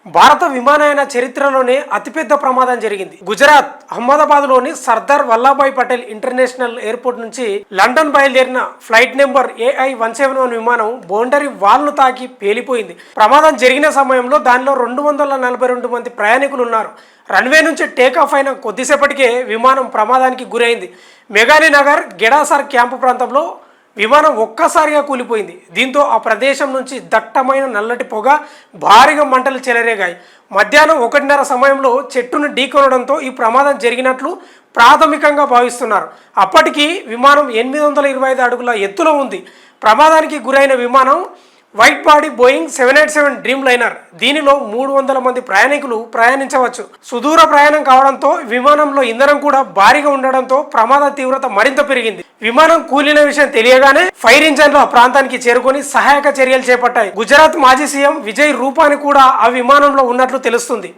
భారత విమానయాన చరిత్రలోనే అతిపెద్ద ప్రమాదం జరిగింది. గుజరాత్ అహ్మదాబాద్లోని సర్దార్ వల్లభాయ్ పటేల్ ఇంటర్నేషనల్ ఎయిర్పోర్ట్ నుంచి లండన్ బయలుదేరిన ఫ్లైట్ నెంబర్ AI-171 విమానం బౌండరీ వాల్ను తాకి పేలిపోయింది. ప్రమాదం జరిగిన సమయంలో దానిలో 242 మంది ప్రయాణికులు ఉన్నారు. రన్వే నుంచి టేకాఫ్ అయిన కొద్దిసేపటికే విమానం ప్రమాదానికి గురైంది. మెఘానీ నగర్ గెడాసర్ క్యాంపు ప్రాంతంలో విమానం ఒక్కసారిగా కూలిపోయింది. దీంతో ఆ ప్రదేశం నుంచి దట్టమైన నల్లటి పొగ, భారీగా మంటలు చెలరేగాయి. మధ్యాహ్నం 1:30 సమయంలో చెట్టును ఢీకొనడంతో ఈ ప్రమాదం జరిగినట్లు ప్రాథమికంగా భావిస్తున్నారు. అప్పటికి విమానం 825 అడుగుల ఎత్తులో ఉంది. ప్రమాదానికి గురైన విమానం white body Boeing 787 dream liner. దీనిలో 300 మంది ప్రయాణికులు ప్రయాణించవచ్చు. సుదూర ప్రయాణం కావడంతో విమానంలో ఇంధనం కూడా భారీగా ఉండడంతో ప్రమాద తీవ్రత మరింత పెరిగింది. విమానం కూలిన విషయం తెలియగానే ఫైర్ ఇంజన్లు ఆ ప్రాంతానికి చేరుకొని సహాయక చర్యలు చేపట్టాయి. గుజరాత్ మాజీ సీఎం విజయ్ రూపాని కూడా ఆ విమానంలో ఉన్నట్లు తెలుస్తుంది.